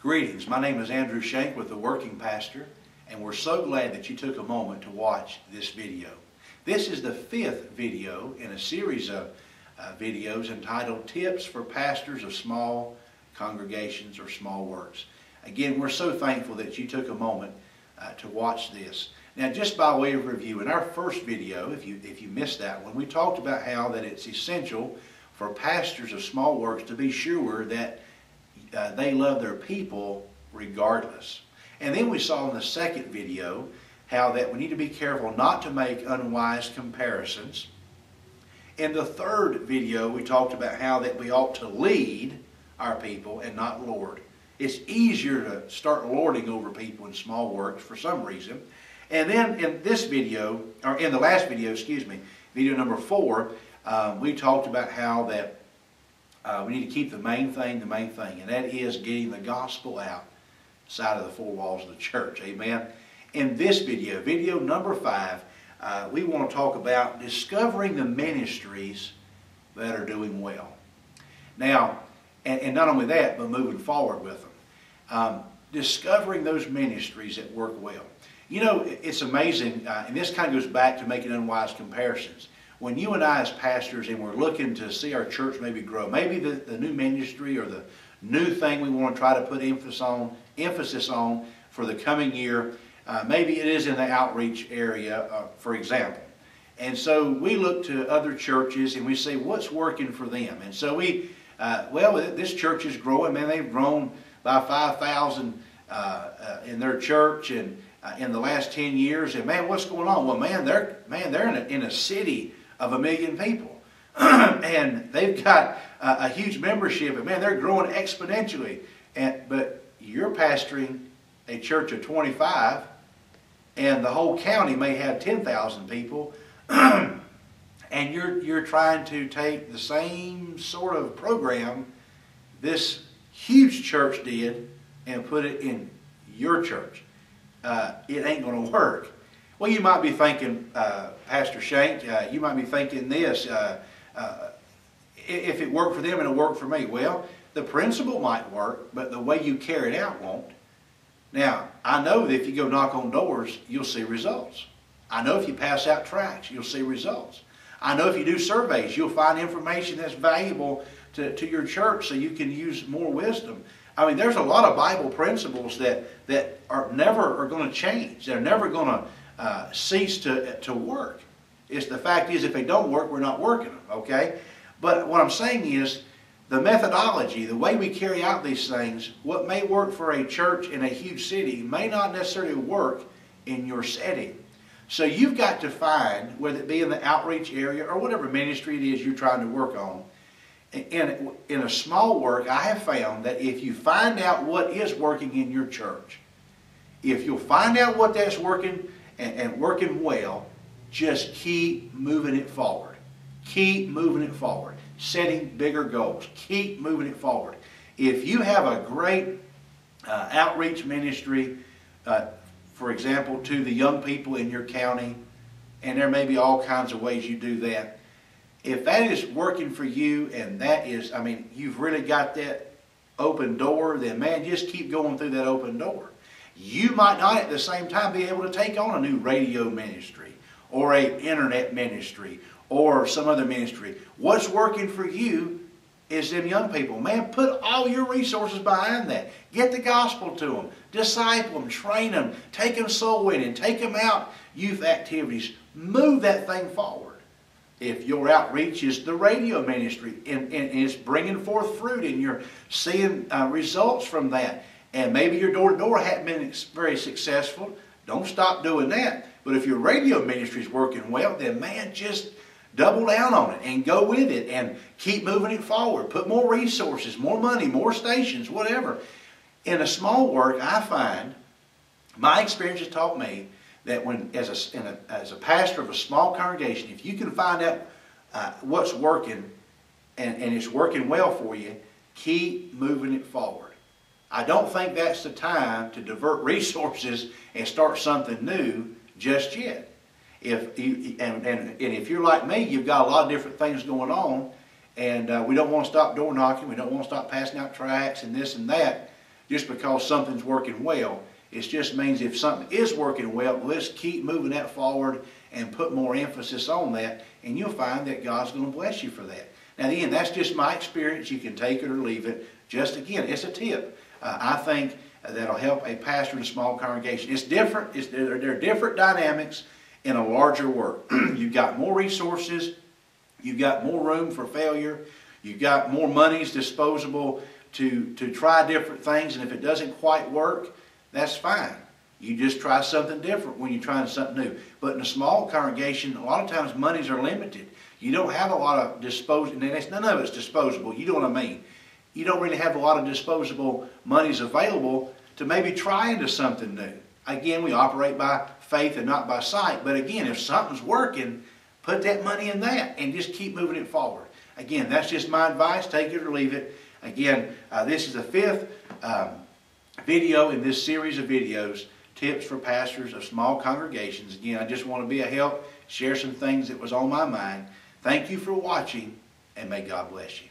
Greetings, my name is Andrew Shank with The Working Pastor, and we're so glad that you took a moment to watch this video. This is the 5th video in a series of videos entitled Tips for Pastors of Small Congregations or Small Works. Again, we're so thankful that you took a moment to watch this. Now, just by way of review, in our first video, if you missed that one, we talked about how that it's essential for pastors of small works to be sure that they love their people regardless. And then we saw in the second video how that we need to be careful not to make unwise comparisons. In the third video, we talked about how that we ought to lead our people and not lord. It's easier to start lording over people in small works for some reason. And then in this video, or in the last video, video number 4, we talked about how that we need to keep the main thing, and that is getting the gospel outside of the 4 walls of the church. Amen. In this video, video number 5, we want to talk about discovering the ministries that are doing well. Now, and not only that, but moving forward with them. Discovering those ministries that work well. You know, it's amazing, and this kind of goes back to making unwise comparisons. When you and I as pastors and we're looking to see our church maybe grow, maybe the new ministry or the new thing we want to try to put emphasis on for the coming year, maybe it is in the outreach area, for example. And so we look to other churches and we say, what's working for them? And so this church is growing. Man, they've grown by 5,000 in their church and in the last 10 years. And man, what's going on? Well, they're in a city of 1 million people. And they've got a huge membership, and man, they're growing exponentially. But you're pastoring a church of 25, and the whole county may have 10,000 people, and you're trying to take the same sort of program this huge church did and put it in your church. It ain't going to work. Well, you might be thinking, Pastor Shank, you might be thinking this, if it worked for them, it'll work for me. Well, the principle might work, but the way you carry it out won't. Now, I know that if you go knock on doors, you'll see results. I know if you pass out tracts, you'll see results. I know if you do surveys, you'll find information that's valuable to your church so you can use more wisdom. I mean, there's a lot of Bible principles that are never going to change. They're never going to cease to work. It's the fact is, if they don't work, we're not working them, okay? But what I'm saying is, the methodology, the way we carry out these things, what may work for a church in a huge city may not necessarily work in your setting. So you've got to find, whether it be in the outreach area or whatever ministry it is you're trying to work on, in a small work, I have found that if you find out what is working in your church, if you'll find out what that's working and working well, just keep moving it forward. Keep moving it forward. Setting bigger goals. Keep moving it forward. If you have a great outreach ministry, for example, to the young people in your county, and there may be all kinds of ways you do that, if that is working for you and that is, I mean, you've really got that open door, then man, just keep going through that open door. You might not at the same time be able to take on a new radio ministry or an internet ministry or some other ministry. What's working for you is them young people. Man, put all your resources behind that. Get the gospel to them. Disciple them. Train them. Take them soul winning. Take them out youth activities. Move that thing forward. If your outreach is the radio ministry and it's bringing forth fruit and you're seeing results from that, and maybe your door-to-door hadn't been very successful, don't stop doing that. But if your radio ministry is working well, then man, just double down on it and go with it and keep moving it forward. Put more resources, more money, more stations, whatever. In a small work, I find, my experience has taught me that when, as a pastor of a small congregation, if you can find out what's working and it's working well for you, keep moving it forward. I don't think that's the time to divert resources and start something new just yet. If you're like me, you've got a lot of different things going on, and we don't want to stop door knocking, we don't want to stop passing out tracts and this and that. just because something's working well. It just means if something is working well, let's keep moving that forward and put more emphasis on that, and you'll find that God's going to bless you for that. Now again, that's just my experience. You can take it or leave it. Just again, it's a tip. I think that'll help a pastor in a small congregation. It's different. There are different dynamics in a larger work. You've got more resources. You've got more room for failure. You've got more monies disposable to try different things. And if it doesn't quite work, that's fine. You just try something different when you're trying something new. But in a small congregation, a lot of times monies are limited. You don't have a lot of disposable, and none of it's disposable. You know what I mean? You don't really have a lot of disposable monies available to maybe try into something new. Again, we operate by faith and not by sight. But again, if something's working, put that money in that and just keep moving it forward. Again, that's just my advice. Take it or leave it. Again, this is the 5th video in this series of videos, Tips for Pastors of Small Congregations. Again, I just want to be a help, share some things that was on my mind. Thank you for watching, and may God bless you.